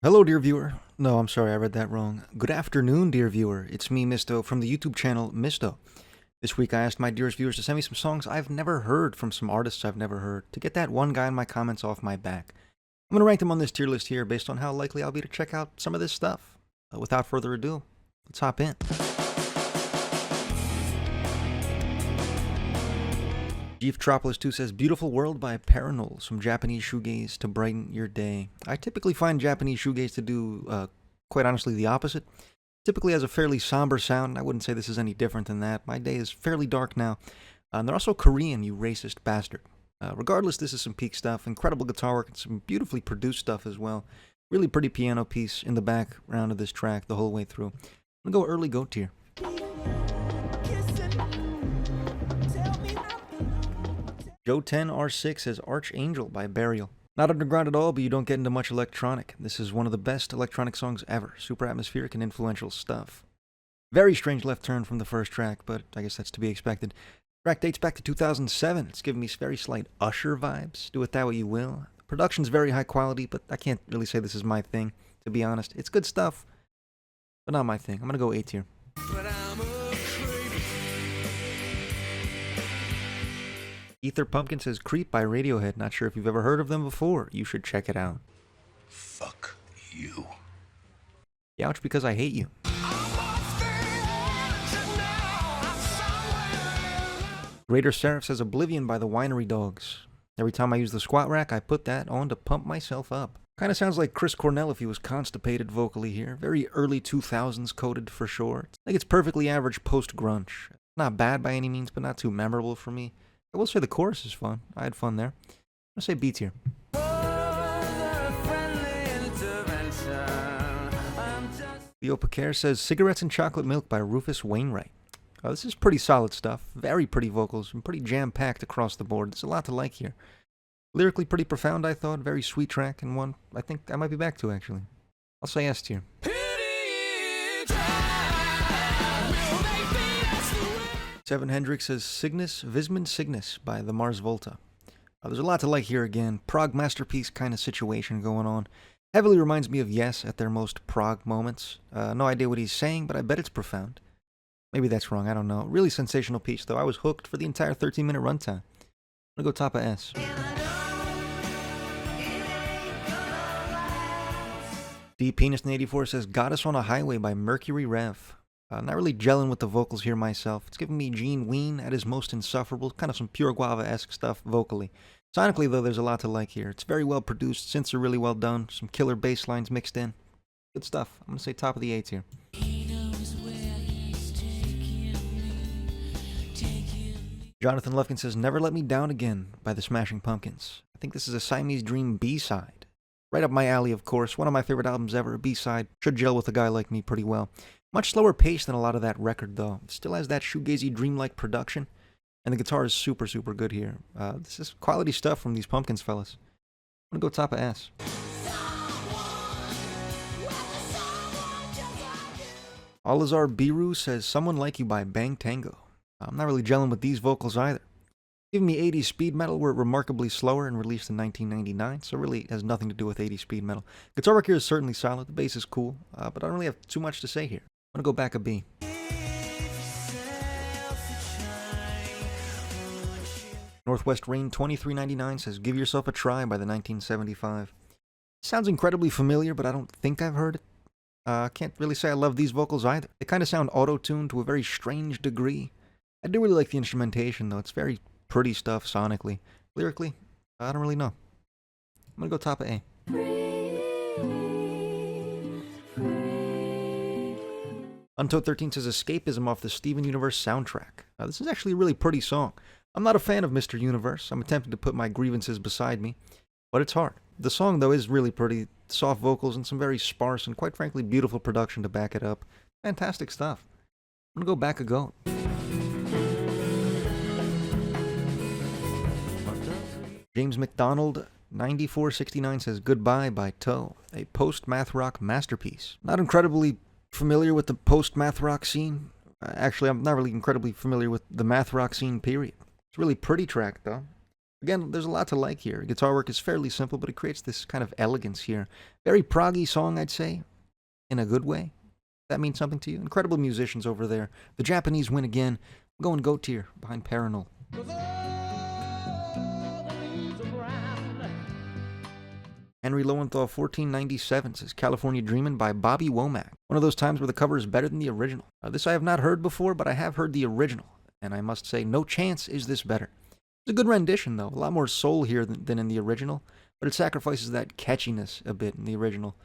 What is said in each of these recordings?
Hello, dear viewer. No, I'm sorry, I read that wrong. Good afternoon, dear viewer. It's me, Mysto, from the YouTube channel Mysto. This week I asked my dearest viewers to send me some songs I've never heard from some artists I've never heard, to get that one guy in my comments off my back. I'm going to rank them on this tier list here based on how likely I'll be to check out some of this stuff. Without further ado, let's hop in. Tropolis 2 says, Beautiful World by Parannoul, some Japanese shoegaze to brighten your day. I typically find Japanese shoegaze to do, quite honestly, the opposite. Typically has a fairly somber sound. I wouldn't say this is any different than that. My day is fairly dark now. And they're also Korean, you racist bastard. Regardless, this is some peak stuff. Incredible guitar work and some beautifully produced stuff as well. Really pretty piano piece in the background of this track the whole way through. I'm going to go early goat tier. Joe 10R6 says Archangel by Burial. Not underground at all, but you don't get into much electronic. This is one of the best electronic songs ever. Super atmospheric and influential stuff. Very strange left turn from the first track, but I guess that's to be expected. Track dates back to 2007. It's giving me very slight Usher vibes. Do with that what you will. The production's very high quality, but I can't really say this is my thing, to be honest. It's good stuff, but not my thing. I'm gonna go A tier. Ether Pumpkin says Creep by Radiohead. Not sure if you've ever heard of them before. You should check it out. Fuck you. Youch because I hate you. Greater Seraph says Oblivion by the Winery Dogs. Every time I use the squat rack, I put that on to pump myself up. Kind of sounds like Chris Cornell if he was constipated vocally here. Very early 2000s coded for sure. I think it's perfectly average post-grunge. Not bad by any means, but not too memorable for me. I will say the chorus is fun. I had fun there. I'll say B tier. Theo Paquer says Cigarettes and Chocolate Milk by Rufus Wainwright. This is pretty solid stuff. Very pretty vocals and pretty jam-packed across the board. There's a lot to like here. Lyrically pretty profound, I thought. Very sweet track and one I think I might be back to, actually. I'll say S tier. Seven Hendrix says Cygnus, Vismund Cygnus by the Mars Volta. There's a lot to like here again. Prog masterpiece kind of situation going on. Heavily reminds me of Yes at their most prog moments. No idea what he's saying, but I bet it's profound. Maybe that's wrong, I don't know. Really sensational piece, though. I was hooked for the entire 13-minute runtime. I'm gonna go top of S. D Penis 84 says Goddess on a Highway by Mercury Rev. Not really gelling with the vocals here myself. It's giving me Gene Ween at his most insufferable, kind of some Pure Guava-esque stuff vocally. Sonically, though, there's a lot to like here. It's very well produced, synths are really well done, some killer bass lines mixed in. Good stuff. I'm going to say top of the A tier. Jonathan Lufkin says Never Let Me Down Again by the Smashing Pumpkins. I think this is a Siamese Dream B-side. Right up my alley, of course. One of my favorite albums ever, a B-side. Should gel with a guy like me pretty well. Much slower pace than a lot of that record, though. It still has that shoegazy, dreamlike production, and the guitar is super, super good here. This is quality stuff from these Pumpkins fellas. I'm gonna go top of S. Alazar Biru says Someone Like You by Bang Tango. I'm not really gelling with these vocals either. Giving me 80s speed metal, were remarkably slower and released in 1999, so really has nothing to do with 80s speed metal. Guitar work here is certainly solid, the bass is cool, but I don't really have too much to say here. I'm gonna go back a B. Northwest Rain 2399 says Give Yourself a Try by the 1975. Sounds incredibly familiar, but I don't think I've heard it. Can't really say I love these vocals either. They kind of sound auto-tuned to a very strange degree. I do really like the instrumentation, though. It's very pretty stuff sonically. Lyrically, I don't really know. I'm gonna go top of A. Untold 13 says Escapism off the Steven Universe soundtrack. This is actually a really pretty song. I'm not a fan of Mr. Universe. I'm attempting to put my grievances beside me, but it's hard. The song, though, is really pretty. Soft vocals and some very sparse and, quite frankly, beautiful production to back it up. Fantastic stuff. I'm gonna go back a goat. James McDonald 9469 says Goodbye by Toe, a post-math rock masterpiece. Not incredibly familiar with the post-math rock scene. Actually, I'm not really incredibly familiar with the math rock scene, period. It's a really pretty track, though. Again, there's a lot to like here. Guitar work is fairly simple, but it creates this kind of elegance here. Very proggy song, I'd say, in a good way. That means something to you. Incredible musicians over there. The Japanese win again. I'm going GOAT tier behind Parannoul. Henry Lowenthal 1497 says California Dreamin' by Bobby Womack. One of those times where the cover is better than the original. This I have not heard before, but I have heard the original. And I must say, no chance is this better. It's a good rendition, though. A lot more soul here than in the original, but it sacrifices that catchiness a bit in the original.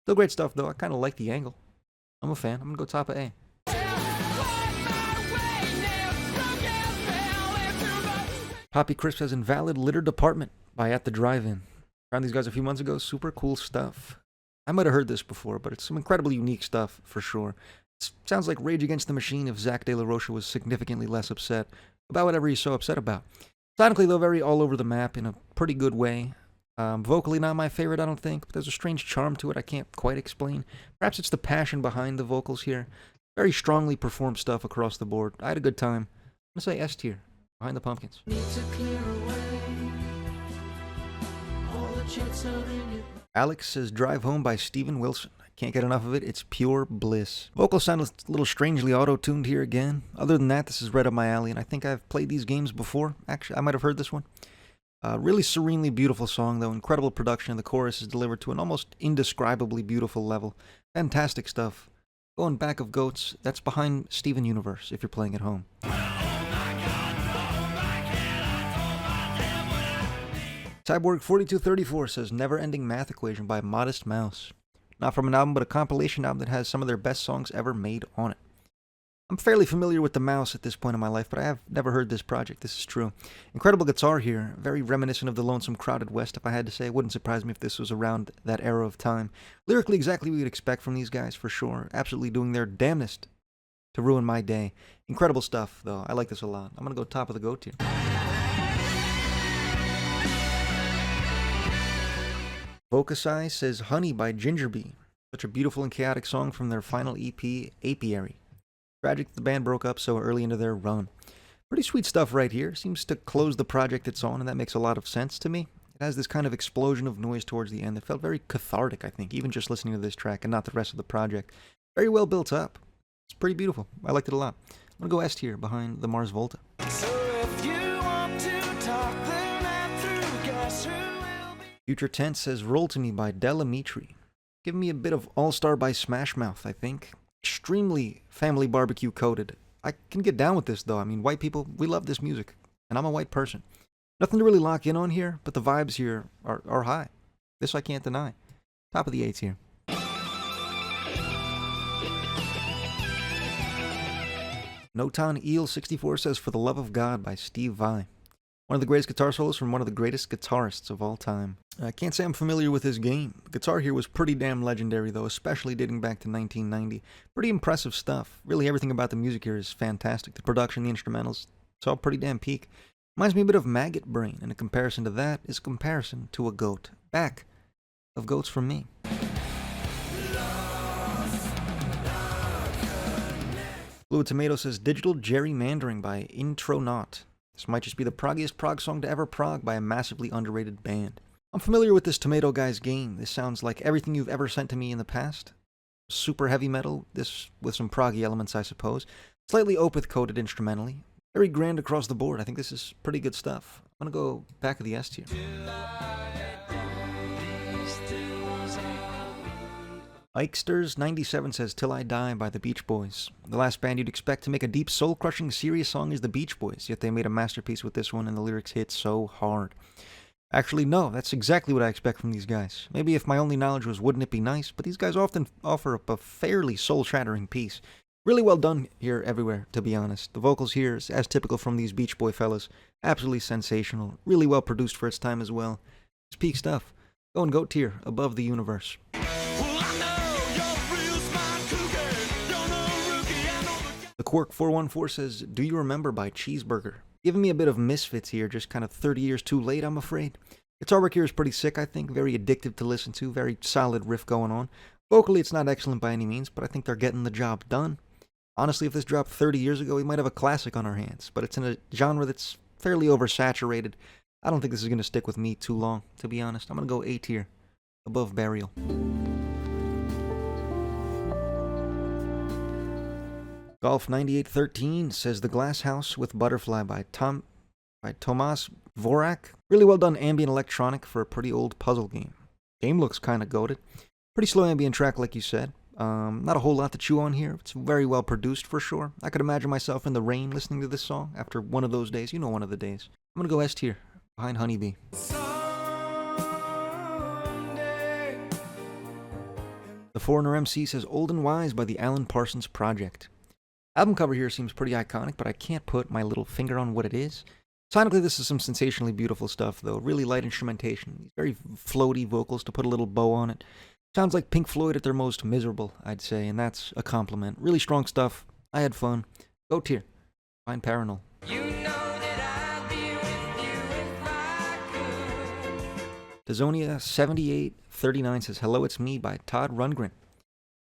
Still great stuff, though. I kind of like the angle. I'm a fan. I'm going to go top of A. Poppy Crisp has Invalid Litter Department by At the Drive-In. Found these guys a few months ago. Super cool stuff. I might have heard this before, but it's some incredibly unique stuff, for sure. It sounds like Rage Against the Machine if Zach De La Rocha was significantly less upset about whatever he's so upset about. Sonically, though, very all over the map in a pretty good way. Vocally, not my favorite, I don't think, but there's a strange charm to it I can't quite explain. Perhaps it's the passion behind the vocals here. Very strongly performed stuff across the board. I had a good time. I'm going to say S tier, behind the Pumpkins. Alex says Drive Home by Steven Wilson. I can't get enough of it. It's pure bliss. Vocals sound a little strangely auto-tuned here again. Other than that, this is right up my alley, and I think I've played these games before. Actually, I might have heard this one. Really serenely beautiful song, though. Incredible production. The chorus is delivered to an almost indescribably beautiful level. Fantastic stuff. Going back of GOATs, that's behind Steven Universe, if you're playing at home. Cyborg 4234 says Never Ending Math Equation by Modest Mouse. Not from an album, but a compilation album that has some of their best songs ever made on it. I'm fairly familiar with the Mouse at this point in my life, but I have never heard this project. This is true. Incredible guitar here. Very reminiscent of the Lonesome Crowded West, if I had to say. It wouldn't surprise me if this was around that era of time. Lyrically, exactly what you'd expect from these guys, for sure. Absolutely doing their damnedest to ruin my day. Incredible stuff, though. I like this a lot. I'm going to go top of the GOAT tier. Vocusai says Honey by Gingerbee. Such a beautiful and chaotic song from their final EP, Apiary. Tragic the band broke up so early into their run. Pretty sweet stuff right here. Seems to close the project it's on, and that makes a lot of sense to me. It has this kind of explosion of noise towards the end that felt very cathartic, I think, even just listening to this track and not the rest of the project. Very well built up. It's pretty beautiful. I liked it a lot. I'm going to go S tier behind the Mars Volta. Future Tense says Roll to Me by Amitri. Give me a bit of All-Star by Smash Mouth, I think. Extremely family barbecue coated. I can get down with this, though. I mean, white people, we love this music. And I'm a white person. Nothing to really lock in on here, but the vibes here are high. This I can't deny. Top of the 8s here. Notan Eel 64 says For the Love of God by Steve Vai. One of the greatest guitar solos from one of the greatest guitarists of all time. I can't say I'm familiar with his game. The guitar here was pretty damn legendary, though, especially dating back to 1990. Pretty impressive stuff. Really, everything about the music here is fantastic. The production, the instrumentals, it's all pretty damn peak. Reminds me a bit of Maggot Brain, and a comparison to that is a comparison to a goat. Back of GOATs from me. Blue Tomato says Digital Gerrymandering by Intronaut. This might just be the proggiest prog song to ever prog by a massively underrated band. I'm familiar with this Tomato Guy's game. This sounds like everything you've ever sent to me in the past. Super heavy metal, this with some proggy elements, I suppose. Slightly Opeth-coated instrumentally. Very grand across the board. I think this is pretty good stuff. I'm going to go back of the S tier. Ikesters97 says Till I Die by the Beach Boys. The last band you'd expect to make a deep, soul-crushing, serious song is the Beach Boys, yet they made a masterpiece with this one and the lyrics hit so hard. Actually, no, that's exactly what I expect from these guys. Maybe if my only knowledge was Wouldn't It Be Nice, but these guys often offer up a fairly soul-shattering piece. Really well done here everywhere, to be honest. The vocals here, as typical from these Beach Boy fellas, absolutely sensational. Really well produced for its time as well. It's peak stuff. Going GOAT tier, above the universe. The Quark 414 says, Do You Remember by Cheeseburger. Giving me a bit of Misfits here, just kind of 30 years too late, I'm afraid. Guitar work here is pretty sick, I think. Very addictive to listen to. Very solid riff going on. Vocally, it's not excellent by any means, but I think they're getting the job done. Honestly, if this dropped 30 years ago, we might have a classic on our hands. But it's in a genre that's fairly oversaturated. I don't think this is going to stick with me too long, to be honest. I'm going to go A tier, above Burial. Golf 9813 says The Glass House with Butterfly by Tomas Dvorak. Really well done ambient electronic for a pretty old puzzle game. Game looks kind of goated. Pretty slow ambient track like you said. Not a whole lot to chew on here. It's very well produced for sure. I could imagine myself in the rain listening to this song after one of those days. You know, one of the days. I'm going to go S tier, behind Honeybee. The Foreigner MC says Old and Wise by the Alan Parsons Project. Album cover here seems pretty iconic, but I can't put my little finger on what it is. Sonically, this is some sensationally beautiful stuff, though. Really light instrumentation. Very floaty vocals to put a little bow on it. Sounds like Pink Floyd at their most miserable, I'd say, and that's a compliment. Really strong stuff. I had fun. Go tier. Find Parannoul. You know that I'd be with you if I could. Dazonia 7839 says Hello, It's Me by Todd Rundgren.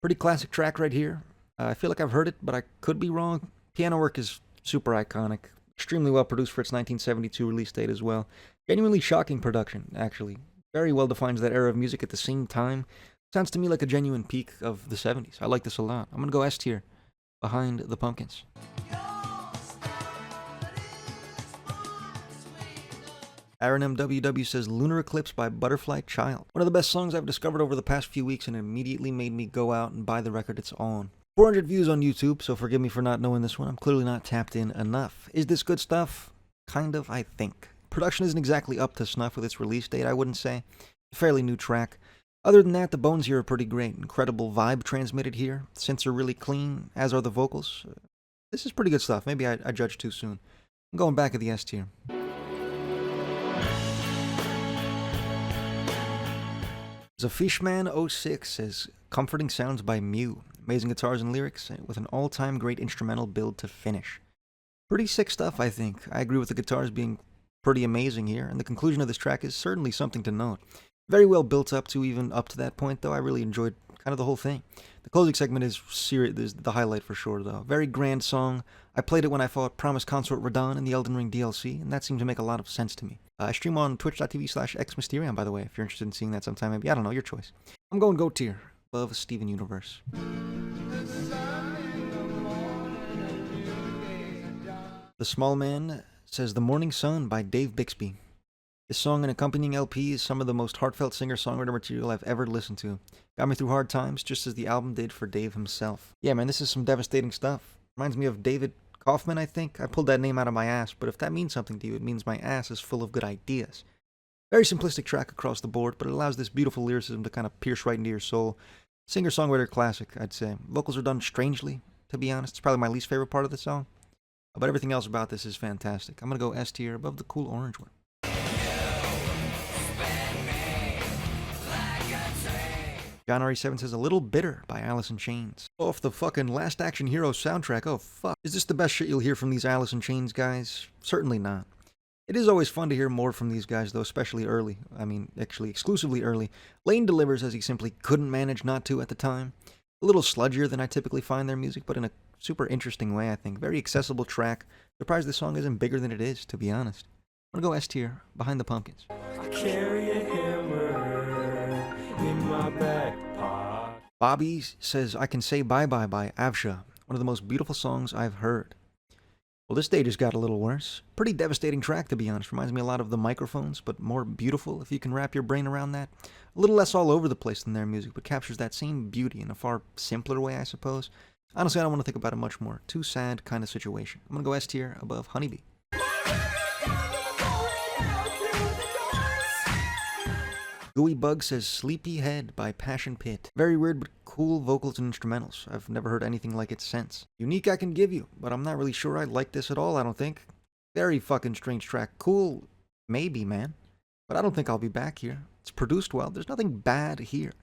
Pretty classic track right here. I feel like I've heard it, but I could be wrong. Piano work is super iconic. Extremely well produced for its 1972 release date as well. Genuinely shocking production, actually. Very well defines that era of music at the same time. Sounds to me like a genuine peak of the 70s. I like this a lot. I'm going to go S tier, behind the Pumpkins. Aaron MWW says Lunar Eclipse by Butterfly Child. One of the best songs I've discovered over the past few weeks, and it immediately made me go out and buy the record it's on. 400 views on YouTube, so forgive me for not knowing this one. I'm clearly not tapped in enough. Is this good stuff? Kind of, I think. Production isn't exactly up to snuff with its release date, I wouldn't say. A fairly new track. Other than that, the bones here are pretty great. Incredible vibe transmitted here. Synths are really clean, as are the vocals. This is pretty good stuff. Maybe I judged too soon. I'm going back at the S tier. Zafishman06 says Comforting Sounds by Mew. Amazing guitars and lyrics with an all-time great instrumental build to finish. Pretty sick stuff, I think. I agree with the guitars being pretty amazing here, and the conclusion of this track is certainly something to note. Very well built up to even up to that point, though. I really enjoyed kind of the whole thing. The closing segment is the highlight for sure, though. Very grand song. I played it when I fought Promised Consort Radahn in the Elden Ring DLC, and that seemed to make a lot of sense to me. I stream on twitch.tv/xmysterion, by the way, if you're interested in seeing that sometime. Maybe, I don't know, your choice. I'm going GOAT tier, above Steven Universe. The Small Man says The Morning Sun by Dave Bixby. This song and accompanying LP is some of the most heartfelt singer-songwriter material I've ever listened to. Got me through hard times, just as the album did for Dave himself. Yeah, man, this is some devastating stuff. Reminds me of David Kaufman, I think. I pulled that name out of my ass, but if that means something to you, it means my ass is full of good ideas. Very simplistic track across the board, but it allows this beautiful lyricism to kind of pierce right into your soul. Singer-songwriter classic, I'd say. Vocals are done strangely, to be honest. It's probably my least favorite part of the song. But everything else about this is fantastic. I'm going to go S tier, above the Cool Orange one. John RE7 says A Little Bitter by Alice in Chains. Off the fucking Last Action Hero soundtrack. Oh fuck. Is this the best shit you'll hear from these Alice in Chains guys? Certainly not. It is always fun to hear more from these guys though, especially early. I mean, actually exclusively early. Lane delivers as he simply couldn't manage not to at the time. A little sludgier than I typically find their music, but in a super interesting way, I think. Very accessible track. Surprised this song isn't bigger than it is, to be honest. I'm gonna go S tier, behind the Pumpkins. I carry a hammer in my back pocket. Bobby says I Can Say Bye Bye by Avsha. One of the most beautiful songs I've heard. Well, this day just got a little worse. Pretty devastating track, to be honest. Reminds me a lot of the Microphones, but more beautiful, if you can wrap your brain around that. A little less all over the place than their music, but captures that same beauty in a far simpler way, I suppose. Honestly, I don't want to think about it much more. Too sad kind of situation. I'm going to go S tier, above Honeybee. Gooey Bug says Sleepy Head by Passion Pit. Very weird but cool vocals and instrumentals. I've never heard anything like it since. Unique I can give you, but I'm not really sure I like this at all, I don't think. Very fucking strange track. Cool, maybe, man. But I don't think I'll be back here. It's produced well. There's nothing bad here.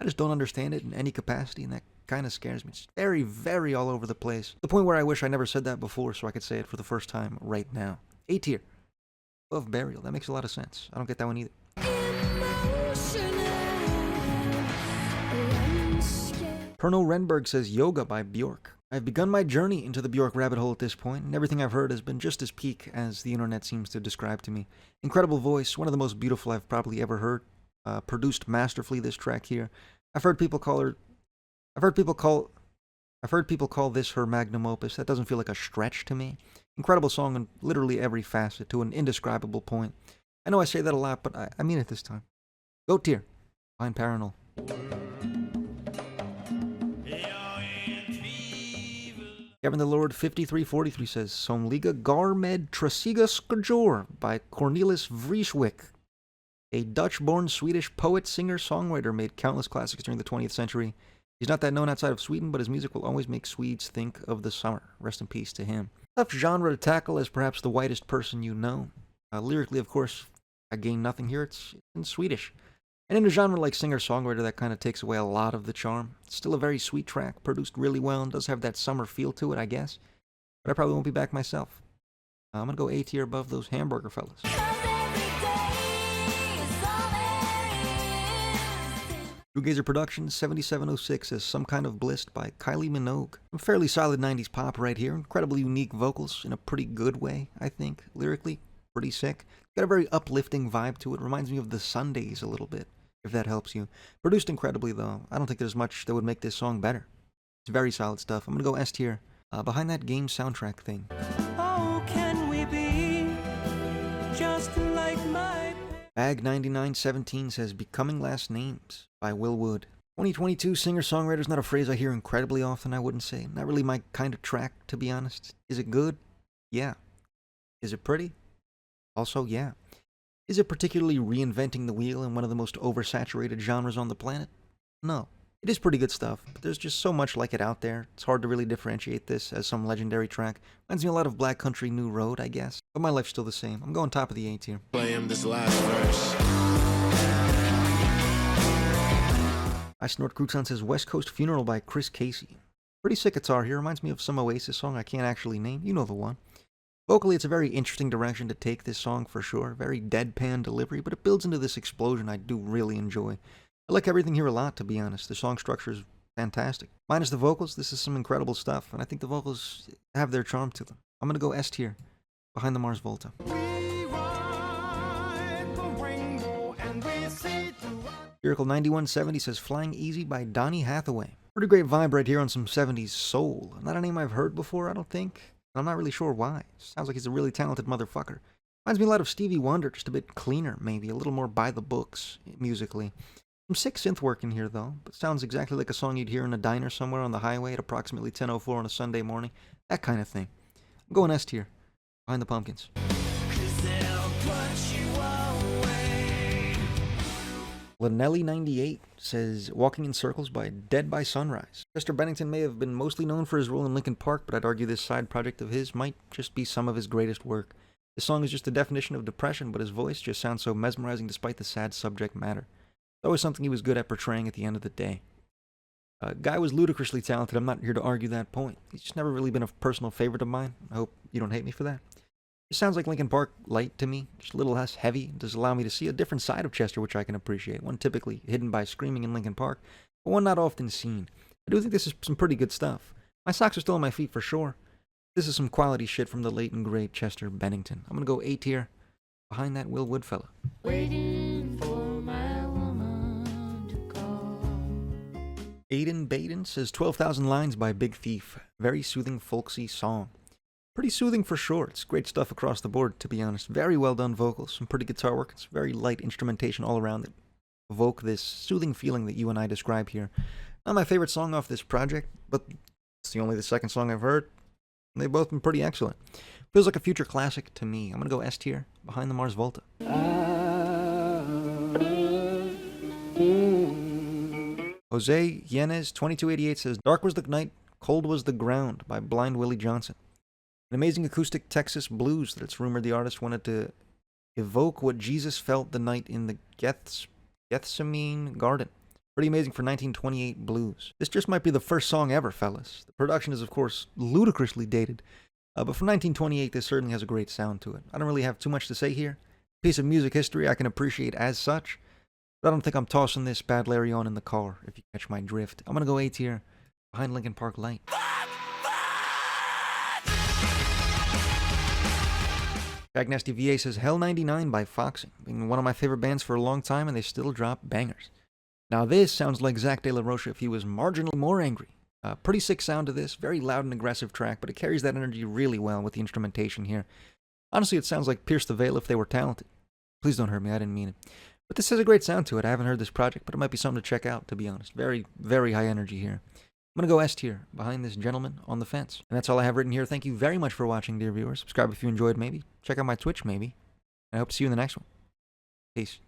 I just don't understand it in any capacity, and that kind of scares me. It's very, very all over the place. The point where I wish I never said that before so I could say it for the first time right now. A tier. Above Burial. That makes a lot of sense. I don't get that one either. Perno Renberg says Yoga by Bjork. I've begun my journey into the Bjork rabbit hole at this point, and everything I've heard has been just as peak as the internet seems to describe to me. Incredible voice, one of the most beautiful I've probably ever heard. Produced masterfully, this track here. I've heard people call this her magnum opus. That doesn't feel like a stretch to me. Incredible song in literally every facet, to an indescribable point. I know I say that a lot, but I mean it this time. Goat tier, behind Parannoul. Kevin the Lord 5343 says, Somliga Garmed Trasiga Skajor by Cornelis Vreeswijk. A Dutch-born Swedish poet, singer, songwriter, made countless classics during the 20th century. He's not that known outside of Sweden, but his music will always make Swedes think of the summer. Rest in peace to him. Tough genre to tackle as perhaps the whitest person you know. Lyrically, of course, I gain nothing here. It's in Swedish. And in a genre like singer-songwriter, that kind of takes away a lot of the charm. It's still a very sweet track, produced really well, and does have that summer feel to it, I guess. But I probably won't be back myself. I'm going to go A tier above those hamburger fellas. Shoegazer Productions 7706 says Some Kind of Bliss by Kylie Minogue. Some fairly solid 90s pop right here. Incredibly unique vocals in a pretty good way, I think. Lyrically, pretty sick. Got a very uplifting vibe to it. Reminds me of the Sundays a little bit, if that helps you. Produced incredibly, though. I don't think there's much that would make this song better. It's very solid stuff. I'm going to go S tier. Behind that game soundtrack thing. Oh, can we be just like my... Bag9917 says Becoming Last Names by Will Wood. 2022 singer-songwriter is not a phrase I hear incredibly often, I wouldn't say. Not really my kind of track, to be honest. Is it good? Yeah. Is it pretty? Also, yeah. Is it particularly reinventing the wheel in one of the most oversaturated genres on the planet? No. It is pretty good stuff, but there's just so much like it out there. It's hard to really differentiate this as some legendary track. Reminds me a lot of Black Country New Road, I guess. But my life's still the same. I'm going top of the A tier. Play him this last verse. I Snort Crouton says West Coast Funeral by Chris Casey. Pretty sick guitar here. Reminds me of some Oasis song I can't actually name. You know the one. Vocally, it's a very interesting direction to take this song for sure. Very deadpan delivery, but it builds into this explosion I do really enjoy. I like everything here a lot, to be honest. The song structure is fantastic. Minus the vocals, this is some incredible stuff, and I think the vocals have their charm to them. I'm going to go S tier, behind the Mars Volta. Miracle 9170 says Flying Easy by Donny Hathaway. Pretty great vibe right here on some 70s soul. Not a name I've heard before, I don't think. I'm not really sure why. Sounds like he's a really talented motherfucker. Reminds me a lot of Stevie Wonder, just a bit cleaner, maybe. A little more by the books, musically. Some sick synth work in here, though. But sounds exactly like a song you'd hear in a diner somewhere on the highway at approximately 10:04 on a Sunday morning. That kind of thing. I'm going S tier. Behind the Pumpkins. Lanelli98 says Walking in Circles by Dead by Sunrise. Chester Bennington may have been mostly known for his role in Linkin Park, but I'd argue this side project of his might just be some of his greatest work. This song is just the definition of depression, but his voice just sounds so mesmerizing despite the sad subject matter. It's always something he was good at portraying at the end of the day. Guy was ludicrously talented. I'm not here to argue that point. He's just never really been a personal favorite of mine. I hope you don't hate me for that. It sounds like Linkin Park light to me, just a little less heavy. It does allow me to see a different side of Chester, which I can appreciate. One typically hidden by screaming in Linkin Park, but one not often seen. I do think this is some pretty good stuff. My socks are still on my feet for sure. This is some quality shit from the late and great Chester Bennington. I'm gonna go A tier, behind that Will Wood fella. Waiting for my woman to call. Aiden Baden says 12,000 Lines by Big Thief. Very soothing, folksy song. Pretty soothing for sure. It's great stuff across the board, to be honest. Very well done vocals, some pretty guitar work. It's very light instrumentation all around that evoke this soothing feeling that you and I describe here. Not my favorite song off this project, but it's only the second song I've heard. They've both been pretty excellent. Feels like a future classic to me. I'm going to go S tier, behind the Mars Volta. Jose Yanez 2288 says Dark Was the Night, Cold Was the Ground by Blind Willie Johnson. An amazing acoustic Texas blues that it's rumored the artist wanted to evoke what Jesus felt the night in the Gethsemane Garden. Pretty amazing for 1928 blues. This just might be the first song ever, fellas. The production is, of course, ludicrously dated, but for 1928, this certainly has a great sound to it. I don't really have too much to say here. Piece of music history I can appreciate as such, but I don't think I'm tossing this bad Larry on in the car, if you catch my drift. I'm gonna go A tier, behind Linkin Park Light. Jack Nasty VA says, Hell 99 by Foxy. Been one of my favorite bands for a long time, and they still drop bangers. Now this sounds like Zach De La Rocha if he was marginally more angry. Pretty sick sound to this, very loud and aggressive track, but it carries that energy really well with the instrumentation here. Honestly, it sounds like Pierce the Veil if they were talented. Please don't hurt me, I didn't mean it. But this has a great sound to it. I haven't heard this project, but it might be something to check out, to be honest. Very, very high energy here. I'm going to go S tier, behind this gentleman on the fence. And that's all I have written here. Thank you very much for watching, dear viewers. Subscribe if you enjoyed, maybe. Check out my Twitch, maybe. I hope to see you in the next one. Peace.